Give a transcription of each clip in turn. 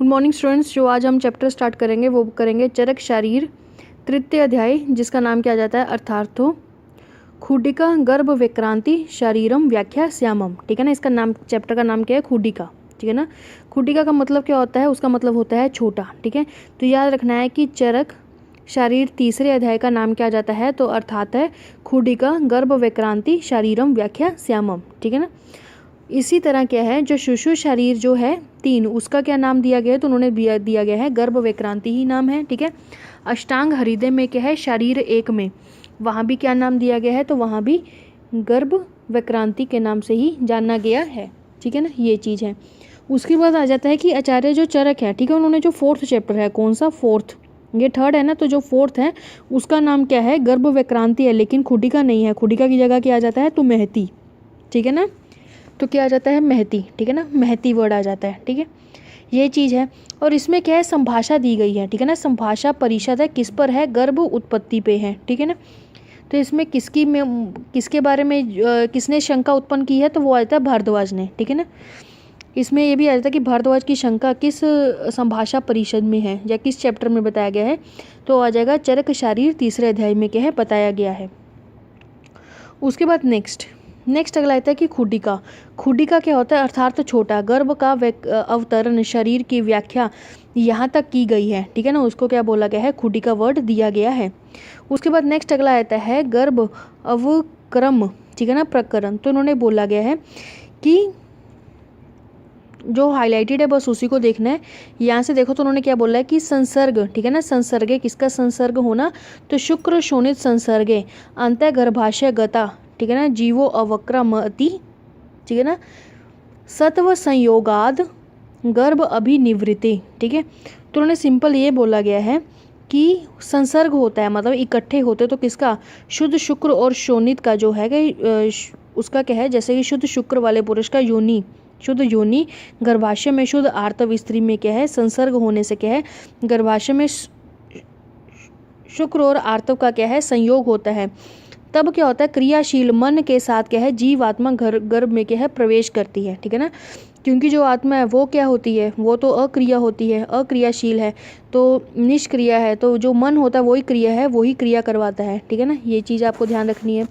Good morning students. जो आज हम चैप्टर स्टार्ट करेंगे वो करेंगे चरक शारीर तृतीय अध्याय, जिसका नाम क्या जाता है अर्थार्थो खुडिका गर्भ विक्रांति शारीरम व्याख्या श्यामम। ठीक है ना, इसका नाम चैप्टर का नाम क्या है, खुडिका। ठीक है ना, खुडिका का मतलब क्या होता है, उसका मतलब होता है छोटा। ठीक है, तो याद रखना है कि चरक शारीर तीसरे अध्याय का नाम क्या जाता है, तो अर्थात है खुडिका गर्भ विक्रांति शारीरम व्याख्या श्यामम। ठीक है ना, इसी तरह क्या है जो शिशु शरीर जो है 3, उसका क्या नाम दिया गया है, तो उन्होंने दिया गया है गर्भ विक्रांति ही नाम है। ठीक है, अष्टांग हृदय में क्या है शरीर 1 में, वहाँ भी क्या नाम दिया गया है, तो वहाँ भी गर्भ विक्रांति के नाम से ही जाना गया है। ठीक है ना, ये चीज़ है। उसके बाद आ जाता है कि आचार्य जो चरक है, ठीक है, उन्होंने जो 4th चैप्टर है, कौन सा 4th, ये 3rd है ना, तो जो 4th है उसका नाम क्या है, गर्भ विक्रांति है, लेकिन खुडिका नहीं है। खुडिका की जगह क्या आ जाता है, तो महती। ठीक है ना, तो क्या आ जाता है, महती। ठीक है ना, महती वर्ड आ जाता है। ठीक है, ये चीज़ है। और इसमें क्या है, संभाषा दी गई है। ठीक है ना, संभाषा परिषद है, किस पर है, गर्भ उत्पत्ति पे है। ठीक है ना, तो इसमें किसके बारे में किसने शंका उत्पन्न की है, तो वो आ जाता है भारद्वाज ने। ठीक है ना, इसमें ये भी आ जाता है कि भारद्वाज की शंका किस संभाषा परिषद में है या किस चैप्टर में बताया गया है, तो आ जाएगा चरक शारीर तीसरे अध्याय में क्या है बताया गया है। उसके बाद नेक्स्ट अगला आता है कि खुडिका क्या होता है, अर्थात छोटा। गर्भ का अवतरण शरीर की व्याख्या यहाँ तक की गई है। ठीक है ना, उसको क्या बोला गया है, खुडिका वर्ड दिया गया है। उसके बाद नेक्स्ट अगला आता है गर्भ अवक्रम। ठीक है ना, प्रकरण, तो उन्होंने बोला गया है कि जो हाईलाइटेड है बस उसी को देखना है। यहाँ से देखो तो उन्होंने क्या बोला है कि संसर्ग। ठीक है ना, संसर्गे किसका संसर्ग होना, तो शुक्र शोणित संसर्गे अंत गर्भाशय गता। ठीक है ना, जीवो अवक्रमति। ठीक है ना, सत्व संयोगाद गर्भ अभिनिवृत्ति। ठीक है, तो उन्होंने सिंपल ये बोला गया है कि संसर्ग होता है, मतलब इकट्ठे होते, तो किसका, शुद्ध शुक्र और शोणित का जो है उसका क्या है, जैसे कि शुद्ध शुक्र वाले पुरुष का योनि, शुद्ध योनि, गर्भाशय में शुद्ध आर्तव स्त्री में क्या है, संसर्ग होने से क्या है, गर्भाशय में शुक्र और आर्तव का क्या है, संयोग होता है। तब क्या होता है, क्रियाशील मन के साथ क्या है, जीवात्मा गर्भ में क्या है प्रवेश करती है। ठीक है ना, क्योंकि जो आत्मा है वो क्या होती है, वो तो अक्रिया होती है, अक्रियाशील है, तो निष्क्रिया है, तो जो मन होता है वही क्रिया है, वही क्रिया करवाता है। ठीक है ना, ये चीज़ आपको ध्यान रखनी है।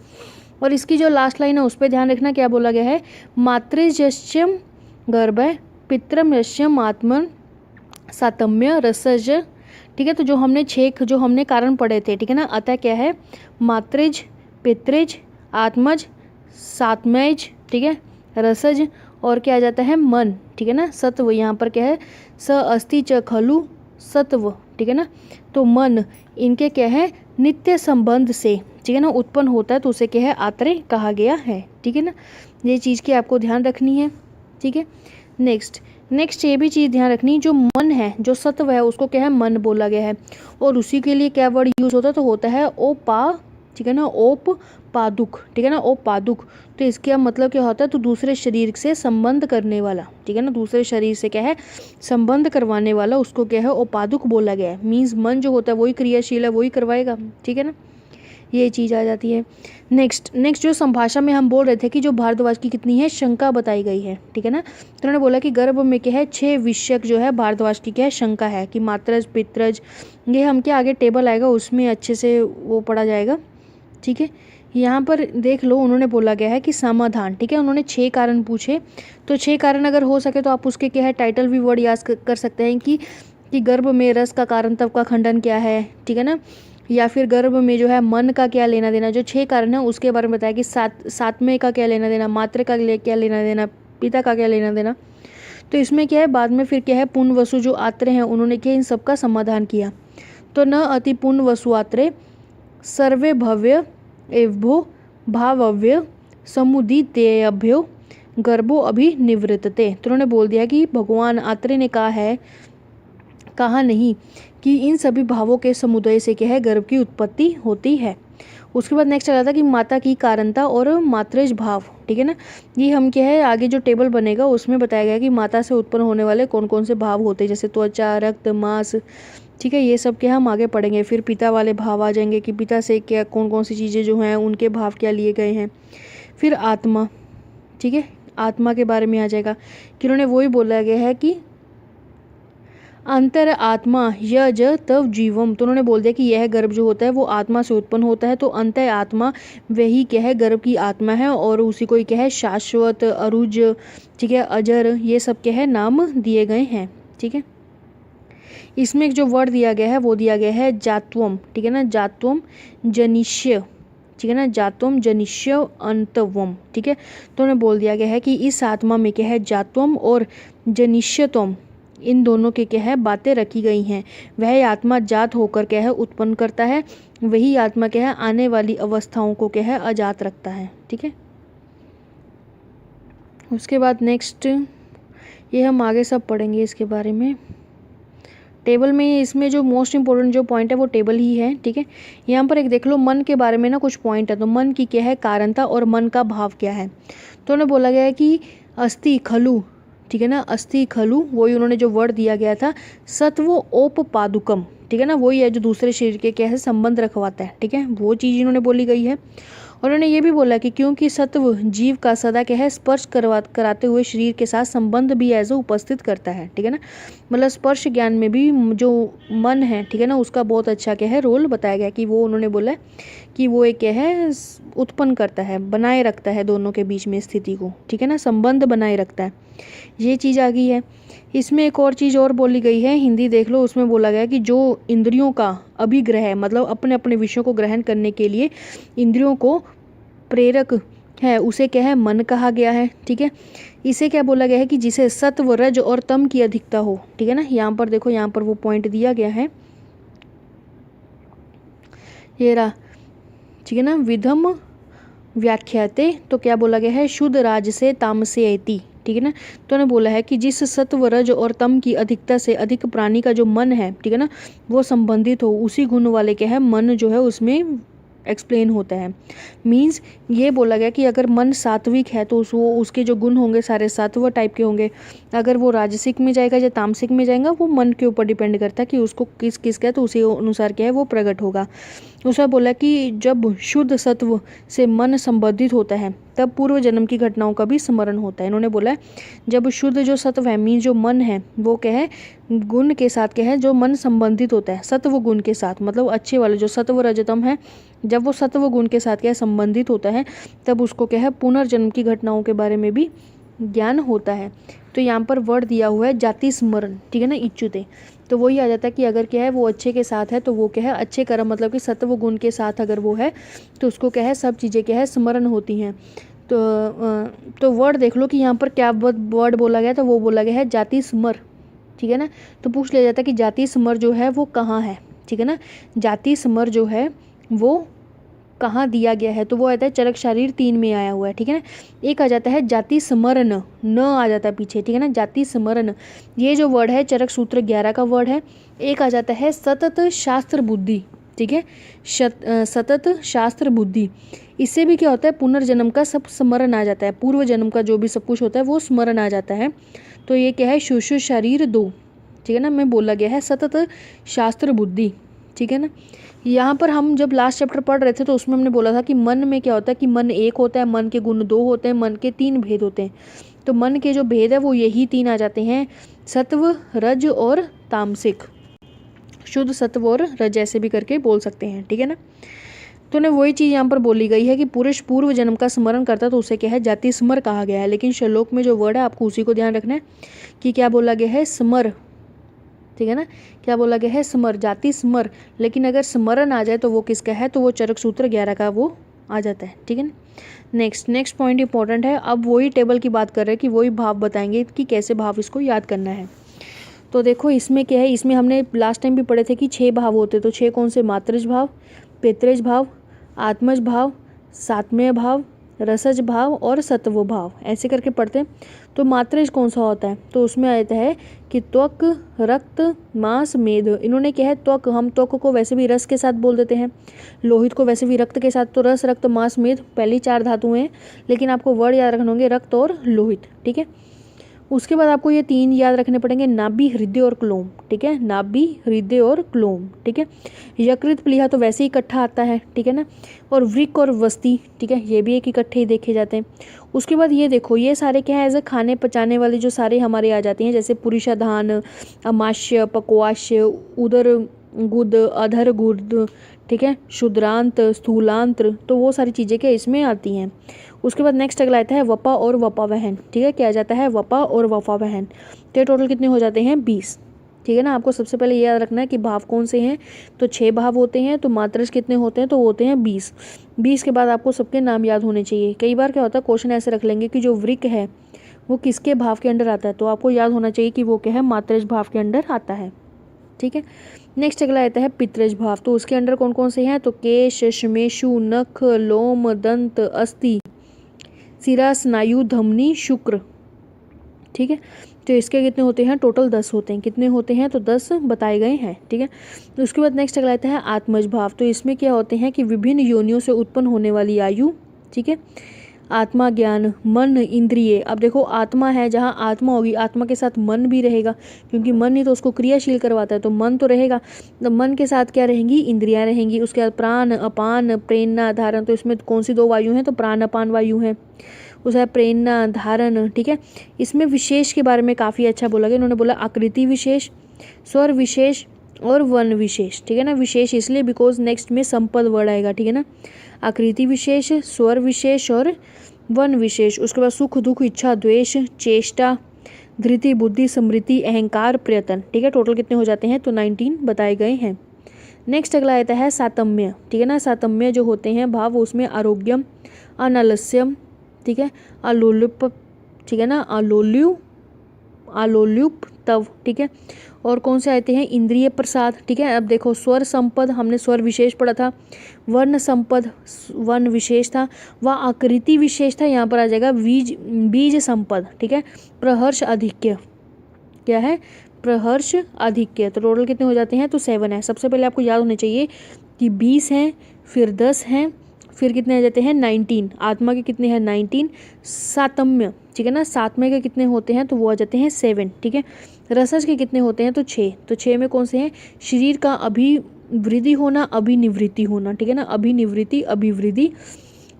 और इसकी जो लास्ट लाइन है उस पर ध्यान रखना, क्या बोला गया है, मातृजस्यम गर्भ पितरम यश्यम आत्मन सातम्य रसज। ठीक है, तो जो हमने कारण पढ़े थे। ठीक है ना, अतः क्या है, मातृज, पितृज, आत्मज, सातमयज, ठीक है, रसज, और क्या आ जाता है, मन। ठीक है ना, सत्व, यहाँ पर क्या है, स अस्ति च खलु सत्व। ठीक है ना, तो मन इनके क्या है, नित्य संबंध से, ठीक है ना, उत्पन्न होता है, तो उसे क्या है, आत्रे कहा गया है। ठीक है ना, ये चीज़ की आपको ध्यान रखनी है। ठीक है, नेक्स्ट ये भी चीज़ ध्यान रखनी, जो मन है, जो सत्व है, उसको क्या है, मन बोला गया है, और उसी के लिए क्या वर्ड यूज होता है, तो होता है ओपा। ठीक है ना, ओप पादुक। ठीक है ना, ओप पादुक, तो इसका मतलब क्या होता है, तो दूसरे शरीर से संबंध करने वाला। ठीक है ना, दूसरे शरीर से क्या है, संबंध करवाने वाला, उसको क्या है, ओपादुक बोला गया है। मीन्स मन जो होता है वही क्रियाशील है, वही करवाएगा। ठीक है ना, ये चीज़ आ जाती है। नेक्स्ट जो संभाषा में हम बोल रहे थे कि जो भारद्वाज की कितनी है, शंका बताई गई है। ठीक है ना, तो उन्होंने बोला कि गर्भ में क्या है, 6 विषयक जो है भारद्वाज की क्या है, शंका है, कि मात्रज, पित्रज, ये हम क्या आगे टेबल आएगा उसमें अच्छे से वो पढ़ा जाएगा। ठीक है, यहाँ पर देख लो, उन्होंने बोला गया है कि समाधान। ठीक है, उन्होंने 6 कारण पूछे, तो 6 कारण अगर हो सके तो आप उसके क्या है, टाइटल भी वर्ड याद कर सकते हैं कि गर्भ में रस का कारण तब का खंडन क्या है। ठीक है ना, या फिर गर्भ में जो है मन का क्या लेना देना, जो 6 कारण है उसके बारे में बताया कि सातवें का क्या लेना देना, मात्र का क्या लेना देना, पिता का क्या लेना देना। तो इसमें क्या है, बाद में फिर क्या है, पुण्य वसु जो आत्रे हैं उन्होंने क्या इन सब का समाधान किया। तो न अति पुण्य वसु आत्रे सर्वे भव्य एवभो भावव्य समुदितेभ्यो गर्भो अभिनिवृत्तते। तो उन्होंने बोल दिया कि भगवान आत्रे ने कहा नहीं कि इन सभी भावों के समुदाय से क्या है, गर्भ की उत्पत्ति होती है। उसके बाद नेक्स्ट चला था कि माता की कारणता और मातृज भाव। ठीक है ना, ये हम क्या है, आगे जो टेबल बनेगा उसमें बताया गया कि माता से उत्पन्न होने वाले कौन कौन से भाव होते हैं, जैसे त्वचा, रक्त, मांस। ठीक है, ये सब क्या हम आगे पढ़ेंगे। फिर पिता वाले भाव आ जाएंगे कि पिता से क्या कौन कौन सी चीज़ें जो हैं उनके भाव क्या लिए गए हैं। फिर आत्मा। ठीक है, आत्मा के बारे में आ जाएगा कि उन्होंने वही बोला गया है कि अंतर आत्मा यज तव जीवम, तो उन्होंने बोल दिया कि यह गर्भ जो होता है वो आत्मा से उत्पन्न होता है। तो अंतर आत्मा वही क्या है, गर्भ की आत्मा है, और उसी को क्या है शाश्वत, अरुज, ठीक है, अजर, ये सब क्या है नाम दिए गए हैं। ठीक है, इसमें जो वर्ड दिया गया है वो दिया गया है जात्वम, ठीक है ना, जात्वम जनिष्य, ठीक है ना, जात्वम जनिष्य अंतवम। ठीक है, तो उन्हें बोल दिया गया है कि इस आत्मा में क्या है जात्वम और जनिष्यत्वम, इन दोनों के क्या है बातें रखी गई हैं। वह आत्मा जात होकर क्या है उत्पन्न करता है, वही आत्मा क्या है आने वाली अवस्थाओं को क्या है अजात रखता है। ठीक है, उसके बाद नेक्स्ट ये हम आगे सब पढ़ेंगे इसके बारे में टेबल में। इसमें जो मोस्ट इंपॉर्टेंट जो पॉइंट है वो टेबल ही है। ठीक है, यहाँ पर एक देख लो मन के बारे में ना कुछ पॉइंट है। तो मन की क्या है कारणता और मन का भाव क्या है। तो उन्हें बोला गया है कि अस्थि खलु, ठीक है ना, अस्थि खलु, वही उन्होंने जो वर्ड दिया गया था सत्व ओपपादुकम, ठीक है ना, वही है जो दूसरे शरीर के क्या है संबंध रखवाता है। ठीक है, वो चीज़ इन्होंने बोली गई है। और उन्होंने ये भी बोला कि क्योंकि सत्व जीव का सदा क्या है स्पर्श कराते हुए शरीर के साथ संबंध भी एज उपस्थित करता है। ठीक है ना, मतलब स्पर्श ज्ञान में भी जो मन है, ठीक है ना, उसका बहुत अच्छा क्या है रोल बताया गया कि वो उन्होंने बोला कि वो एक क्या है उत्पन्न करता है, बनाए रखता है दोनों के बीच में स्थिति को। ठीक है ना, संबंध बनाए रखता है, ये चीज़ आ गई है। इसमें एक और चीज़ और बोली गई है, हिंदी देख लो, उसमें बोला गया कि जो इंद्रियों का अभिग्रह, मतलब अपने अपने विषयों को ग्रहण करने के लिए इंद्रियों को प्रेरक है, उसे क्या है मन कहा गया है। ठीक है, इसे क्या बोला गया है कि जिसे सत्व रज और तम की अधिकता हो। ठीक है ना, यहाँ पर देखो, यहाँ पर वो पॉइंट दिया गया है, ये रहा, ठीक है ना, विधम व्याख्याते, तो क्या बोला गया है शुद्ध राज से तामसे ऐति। ठीक है ना, तो उन्होंने बोला है कि जिस सत्व रज और तम की अधिकता से अधिक प्राणी का जो मन है, ठीक है ना, वो संबंधित हो, उसी गुण वाले क्या है मन जो है उसमें एक्सप्लेन होता है। मींस ये बोला गया कि अगर मन सात्विक है तो उसके जो गुण होंगे सारे सात्व टाइप के होंगे। अगर वो राजसिक में जाएगा या तामसिक में जाएगा, वो मन के ऊपर डिपेंड करता है कि उसको किस किस का, तो उसी अनुसार क्या है वो प्रकट होगा। उसने बोला कि जब शुद्ध सत्व से मन संबंधित होता है तब पूर्व जन्म की घटनाओं का भी स्मरण होता है। इन्होंने बोला जब शुद्ध जो सत्व है, मीन जो मन है, वो क्या है गुण के साथ क्या है जो मन संबंधित होता है सत्व गुण के साथ, मतलब अच्छे वाले जो सत्व रजतम है, जब वो सत्व गुण के साथ क्या है संबंधित होता है तब उसको क्या है पुनर्जन्म की घटनाओं के बारे में भी ज्ञान होता है। तो यहाँ पर वर्ड दिया हुआ है जाति स्मरण, ठीक है ना, इच्छुते, तो वही आ जाता है कि अगर क्या है वो अच्छे के साथ है तो वो क्या है अच्छे कर्म, मतलब कि सत्व गुण के साथ अगर वो है तो उसको क्या है सब चीज़ें क्या है स्मरण होती हैं। तो वर्ड देख लो कि यहाँ पर क्या वर्ड बोला गया, तो वो बोला गया है जाति स्मर। ठीक है ना, तो पूछ लिया जाता है कि जाति स्मर जो है वो कहाँ है। ठीक है ना, जाति स्मर जो है वो कहाँ दिया गया है, तो वो आता है चरक शारीर 3 में आया हुआ है। ठीक है ना, एक आ जाता है जाति स्मरण, न आ जाता है पीछे। ठीक है ना, जाति स्मरण ये जो वर्ड है चरक सूत्र 11 का वर्ड है। एक आ जाता है सतत शास्त्र बुद्धि। ठीक है, सतत शास्त्र बुद्धि, इससे भी क्या होता है पुनर्जन्म का सब स्मरण आ जाता है, पूर्व जन्म का जो भी सब कुछ होता है वो स्मरण आ जाता है। तो ये क्या है शुशु शरीर 2। ठीक है ना, मैं बोला गया है सतत शास्त्र बुद्धि। ठीक है ना, यहाँ पर हम जब लास्ट चैप्टर पढ़ रहे थे तो उसमें हमने बोला था कि मन में क्या होता है कि मन एक होता है, मन के गुण 2 होते हैं, मन के 3 भेद होते हैं। तो मन के जो भेद है वो यही 3 आ जाते हैं, सत्व रज और तामसिक, शुद्ध सत्व और रज ऐसे भी करके बोल सकते हैं। ठीक है ना, तो ने वही चीज़ यहाँ पर बोली गई है कि पुरुष पूर्व जन्म का स्मरण करता तो उसे क्या है जाति स्मर कहा गया है। लेकिन श्लोक में जो वर्ड है आपको उसी को ध्यान रखना है कि क्या बोला गया है स्मर। ठीक है ना, क्या बोला गया है स्मर, जाति स्मर। लेकिन अगर स्मरण आ जाए तो वो किसका है, तो वो चरक सूत्र 11 का वो आ जाता है। ठीक है ना, नेक्स्ट पॉइंट इंपॉर्टेंट है। अब वही टेबल की बात कर रहे हैं कि वही भाव बताएंगे कि कैसे भाव इसको याद करना है। तो देखो इसमें क्या है, इसमें हमने लास्ट टाइम भी पढ़े थे कि 6 भाव होते, तो 6 कौन से, मात्रज भाव, पितृज भाव, आत्मज भाव, सात्मय भाव, रसज भाव और सत्व भाव, ऐसे करके पढ़ते हैं। तो मात्रज कौन सा होता है, तो उसमें आता है कि त्वक, रक्त, मांस, मेद। इन्होंने क्या है त्वक, हम त्वक को वैसे भी रस के साथ बोल देते हैं, लोहित को वैसे भी रक्त के साथ, तो रस, रक्त, मांस, मेद पहली 4 धातुएं हैं, लेकिन आपको वर्ड याद रखने होंगे रक्त और लोहित। ठीक है, उसके बाद आपको ये 3 याद रखने पड़ेंगे, नाभि, हृदय और क्लोम, ठीक है, नाभि, हृदय और क्लोम, ठीक है। यकृत, प्लीहा तो वैसे ही इकट्ठा आता है, ठीक है ना, और वृक्क और वस्ती, ठीक है, ये भी एक इकट्ठे ही देखे जाते हैं। उसके बाद ये देखो, ये सारे क्या है, एज ए खाने पचाने वाले जो सारे हमारे आ जाते हैं, जैसे पुरुषाधान, अमाशय, पक्वाशय, उदर गुद, अधर गुद, ठीक है, क्षुद्रांत, स्थूलांत्र, तो वो सारी चीज़ें क्या इसमें आती हैं। उसके बाद नेक्स्ट अगला आता है वपा और वपावहन, ठीक है, क्या आ जाता है, वपा और वपावहन। तो ये टोटल कितने हो जाते हैं, 20, ठीक है ना। आपको सबसे पहले ये याद रखना है कि भाव कौन से हैं, तो 6 भाव होते हैं, तो मात्रज कितने होते हैं, तो होते हैं 20। 20 के बाद आपको सबके नाम याद होने चाहिए। कई बार क्या होता है, क्वेश्चन ऐसे रख लेंगे कि जो वृक्क है वो किसके भाव के अंडर आता है, तो आपको याद होना चाहिए कि वो क्या है, मात्रज भाव के अंडर आता है, ठीक है। नेक्स्ट अगला आता है पित्रज भाव, तो उसके अंडर कौन कौन से हैं, तो केश, श्मेशु, नख, लोम, दंत, अस्थि, सिरा, स्नायु, धमनी, शुक्र, ठीक है। तो इसके कितने होते हैं, टोटल 10 होते हैं। कितने होते हैं, तो 10 बताए गए हैं, ठीक है। तो उसके बाद नेक्स्ट अगला आता है आत्मज भाव, तो इसमें क्या होते हैं कि विभिन्न योनियों से उत्पन्न होने वाली आयु, ठीक है, आत्मा, ज्ञान, मन, इंद्रिय। अब देखो आत्मा है, जहाँ आत्मा होगी, आत्मा के साथ मन भी रहेगा, क्योंकि मन ही तो उसको क्रियाशील करवाता है, तो मन तो रहेगा। तो मन के साथ क्या रहेंगी, इंद्रियां रहेंगी। उसके बाद प्राण, अपान, प्रेरणा, धारण, तो इसमें कौन सी 2 वायु हैं, तो प्राण अपान वायु हैं। उसके बाद प्रेरणा, धारण, ठीक है। इसमें विशेष के बारे में काफ़ी अच्छा बोला गया, इन्होंने बोला आकृति विशेष, स्वर विशेष और वन विशेष, ठीक है ना। विशेष इसलिए बिकॉज नेक्स्ट में संपद वर्ड आएगा, ठीक है ना। आकृति विशेष, स्वर विशेष और वन विशेष। उसके बाद सुख, दुख, इच्छा, द्वेष, चेष्टा, धृति, बुद्धि, स्मृति, अहंकार, प्रयत्न, ठीक है। टोटल कितने हो जाते हैं, तो 19 बताए गए हैं। नेक्स्ट अगला आता है सातम्य, ठीक है ना। सातम्य जो होते हैं भाव, उसमें आरोग्यम, अनालस्यम, ठीक है, अलोलुप, ठीक है ना, आलोल्युप तव, ठीक है। और कौन से आते हैं, इंद्रिय प्रसाद, ठीक है। अब देखो स्वर संपद, हमने स्वर विशेष पढ़ा था, वर्ण संपद वन विशेष था, व आकृति विशेष था, यहाँ पर आ जाएगा बीज संपद, ठीक है। प्रहर्ष आधिक्य, क्या है, प्रहर्ष आधिक्य। तो टोटल कितने हो जाते हैं, तो 7 है। सबसे पहले आपको याद होने चाहिए कि 20 हैं, फिर 10 हैं, फिर कितने आ जाते हैं, 19। आत्मा के कितने हैं, 19। सातम्य, ठीक है ना, सातवें के कितने होते हैं, तो वो आ जाते हैं 7, ठीक है। रसज के कितने होते हैं, तो 6। तो 6 में कौन से हैं, शरीर का अभिवृद्धि होना, अभिनिवृत्ति होना, ठीक है ना, अभिनिवृत्ति, अभिवृद्धि,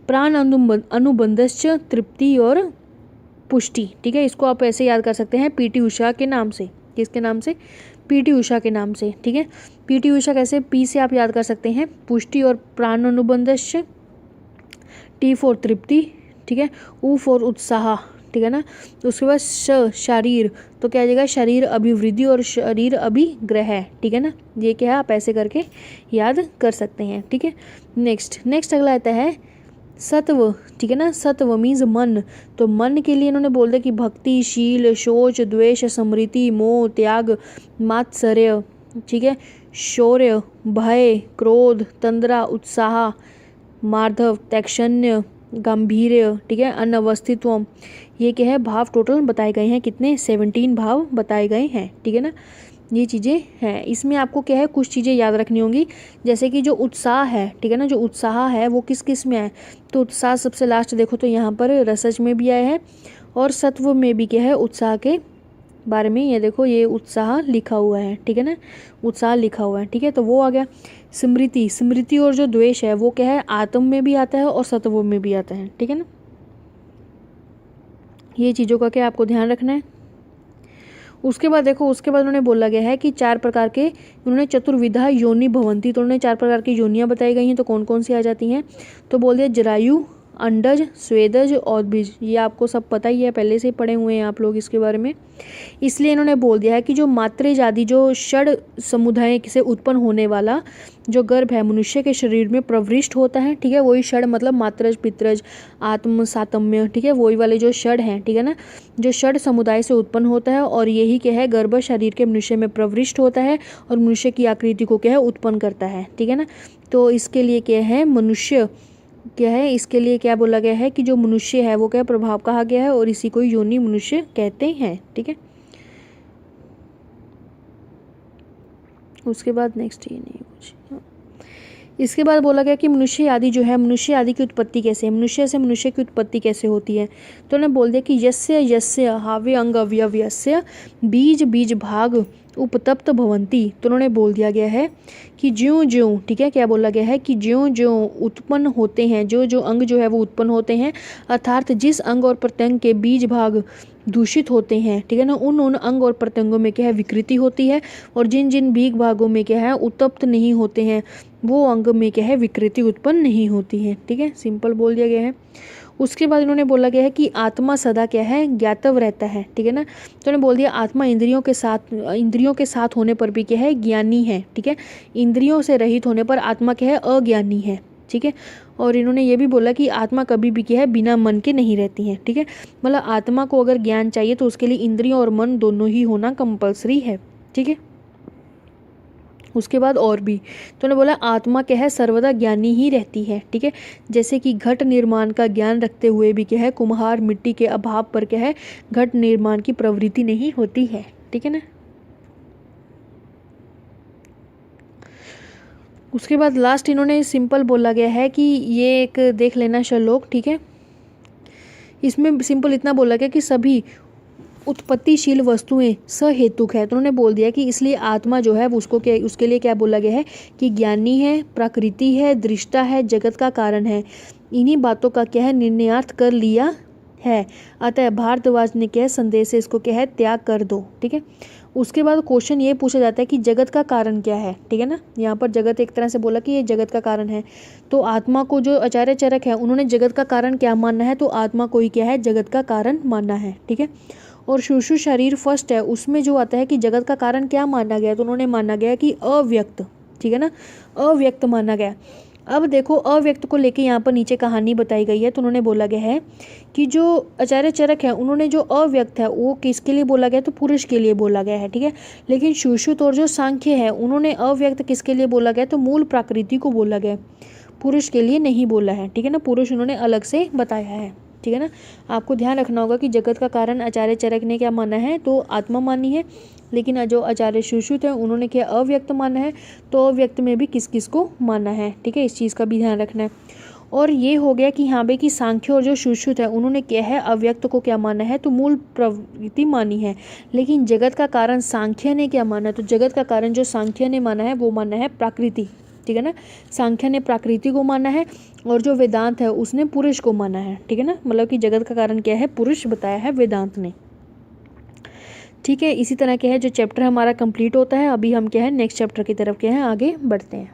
प्राण अनुबंधश्च, तृप्ति और पुष्टि, ठीक है। इसको आप ऐसे याद कर सकते हैं पीटी उषा के नाम से। किसके नाम से, पीटी उषा के नाम से, ठीक है। पीटी उषा कैसे, पी से आप याद कर सकते हैं पुष्टि और प्राण अनुबंधश्च, टी फॉर तृप्ति, ठीक है, ऊ फॉर उत्साह, ठीक है ना। तो उसके बाद शरीर, तो क्या आ जाएगा, शरीर अभिवृद्धि और शरीर अभिग्रह, ठीक है ना। ये क्या है, आप ऐसे करके याद कर सकते हैं, ठीक है। नेक्स्ट अगला आता है सत्व, ठीक है ना। सत्व मीन्स मन, तो मन के लिए इन्होंने बोल दिया कि भक्ति, शील, शोच, द्वेष, स्मृति, मोह, त्याग, मात्सर्य, ठीक है, शौर्य, भय, क्रोध, तंद्रा, उत्साह, मार्धव, तैक्षण्य, गांभीर्य, ठीक है, अनवस्थित्व। ये क्या है, भाव टोटल बताए गए हैं, कितने, 17 भाव बताए गए हैं, ठीक है ना। ये चीज़ें हैं। इसमें आपको क्या है, कुछ चीज़ें याद रखनी होंगी, जैसे कि जो उत्साह है, ठीक है ना, जो उत्साह है वो किस किस में है, तो उत्साह सबसे लास्ट देखो तो यहाँ पर रसज में भी आया है और सत्व में भी क्या है, उत्साह के बारे में। ये देखो ये उत्साह लिखा हुआ है, ठीक है ना, उत्साह लिखा हुआ है, ठीक है। तो वो आ गया। स्मृति और जो द्वेष है वो क्या है, आत्म में भी आता है और सत्व में भी आता है, ठीक है ना। ये चीज़ों का क्या आपको ध्यान रखना है। उसके बाद देखो, उसके बाद उन्होंने बोला गया है कि 4 प्रकार के, उन्होंने चतुर्विधा योनि भवंती, तो उन्होंने 4 प्रकार की योनियाँ बताई गई हैं। तो कौन कौन सी आ जाती हैं, तो बोल दिया जरायु, अंडज, स्वेदज और बीज। ये आपको सब पता ही है, पहले से ही पढ़े हुए हैं आप लोग इसके बारे में। इसलिए इन्होंने बोल दिया है कि जो मात्रेज आदि जो षड समुदाय से उत्पन्न होने वाला जो गर्भ है मनुष्य के शरीर में प्रविष्ट होता है, ठीक है। वही षड मतलब मात्रज, पित्रज, आत्म, सातम्य, ठीक है, वही वाले जो षड हैं, ठीक है ना, जो षड समुदाय से उत्पन्न होता है और यही क्या है, गर्भ शरीर के मनुष्य में प्रविष्ट होता है और मनुष्य की आकृति को क्या है, उत्पन्न करता है, ठीक है ना। तो इसके लिए क्या है, मनुष्य क्या है, इसके लिए क्या बोला गया है कि जो मनुष्य है वो क्या प्रभाव कहा गया है और इसी को योनि मनुष्य कहते हैं, ठीक है। उसके बाद नेक्स्ट ये नहीं कुछ, इसके बाद बोला गया कि मनुष्य आदि जो है, मनुष्य आदि की उत्पत्ति कैसे है, मनुष्य से मनुष्य की उत्पत्ति कैसे होती है। तो उन्होंने बोल दिया कि यस्य यस्य हावे अंग अवयवस्य बीज बीज भाग उपतप्त भवंती। तो उन्होंने बोल दिया गया है कि ज्यों ज्यों, ठीक है, क्या बोला गया है कि ज्यों ज्यों उत्पन्न होते हैं, जो जो अंग जो है वो उत्पन्न होते हैं, अर्थात जिस अंग और प्रत्यंग के बीज भाग दूषित होते हैं, ठीक है ना, उन अंग और प्रत्यंगों में क्या है विकृति होती है, और जिन जिन बीज भागों में क्या है उत्तप्त नहीं होते हैं, वो अंग में क्या है विकृति उत्पन्न नहीं होती है। ठीक है, सिंपल बोल दिया गया है। उसके बाद इन्होंने बोला गया है कि आत्मा सदा क्या है ज्ञातव रहता है। ठीक है ना, तो उन्होंने बोल दिया आत्मा इंद्रियों के साथ होने पर भी क्या है ज्ञानी है। ठीक है, इंद्रियों से रहित होने पर आत्मा क्या है अज्ञानी है। ठीक है, और इन्होंने ये भी बोला कि आत्मा कभी भी क्या है बिना मन के नहीं रहती है। ठीक है, मतलब आत्मा को अगर ज्ञान चाहिए तो उसके लिए इंद्रियों और मन दोनों ही होना कंपलसरी है। ठीक है, उसके बाद और भी तो उन्होंने बोला आत्मा क्या है सर्वदा ज्ञानी ही रहती है। ठीक है, जैसे कि घट निर्माण का ज्ञान रखते हुए भी क्या है कुम्हार मिट्टी के अभाव पर क्या है घट निर्माण की प्रवृत्ति नहीं होती है। ठीक है ना, उसके बाद लास्ट इन्होंने सिंपल बोला गया है कि ये एक देख लेना श्लोक। ठीक है, इसमें सिंपल इतना बोला गया कि सभी उत्पत्तिशील वस्तुएं सहेतुक है। तो उन्होंने बोल दिया कि इसलिए आत्मा जो है उसको क्या, उसके लिए क्या बोला गया है कि ज्ञानी है, प्रकृति है, दृष्टा है, जगत का कारण है। इन्हीं बातों का क्या है निर्णयार्थ कर लिया है, अतः भारद्वाज ने क्या संदेश से इसको क्या है त्याग कर दो। ठीक है, उसके बाद क्वेश्चन ये पूछा जाता है कि जगत का कारण क्या है। ठीक है ना, यहाँ पर जगत एक तरह से बोला कि ये जगत का कारण है, तो आत्मा को जो आचार्य चरक है उन्होंने जगत का कारण क्या मानना है, तो आत्मा को ही क्या है जगत का कारण मानना है। ठीक है, और शुशु शरीर फर्स्ट है, उसमें जो आता है कि जगत का कारण क्या माना गया, तो उन्होंने माना गया कि अव्यक्त। ठीक है ना, अव्यक्त माना गया। अब देखो अव्यक्त को लेके यहाँ पर नीचे कहानी बताई गई है। तो उन्होंने बोला गया है कि जो आचार्य चरक है उन्होंने जो अव्यक्त है वो किसके लिए बोला गया, तो पुरुष के लिए बोला गया है। ठीक है, लेकिन सुश्रुत और जो सांख्य है उन्होंने अव्यक्त किसके लिए बोला गया, तो मूल प्रकृति को बोला गया, पुरुष के लिए नहीं बोला है। ठीक है ना, पुरुष उन्होंने अलग से बताया है। ठीक है ना, आपको ध्यान रखना होगा कि जगत का कारण आचार्य चरक ने क्या माना है, तो आत्मा मानी है, लेकिन जो आचार्य सुश्रुत है उन्होंने क्या अव्यक्त माना है, तो अव्यक्त में भी किस किस को माना है। ठीक है, इस चीज़ का भी ध्यान रखना है। और ये हो गया कि यहाँ पे कि सांख्य और जो सुश्रुत है उन्होंने क्या है अव्यक्त को क्या माना है, तो मूल प्रवृत्ति मानी है, लेकिन जगत का कारण सांख्य ने क्या माना है, तो जगत का कारण जो सांख्य ने माना है वो माना है प्रकृति। ठीक है ना, सांख्य ने प्रकृति को माना है और जो वेदांत है उसने पुरुष को माना है। ठीक है ना, मतलब कि जगत का कारण क्या है पुरुष बताया है वेदांत ने। ठीक है, इसी तरह क्या है जो चैप्टर हमारा कंप्लीट होता है, अभी हम क्या है नेक्स्ट चैप्टर की तरफ क्या है आगे बढ़ते हैं।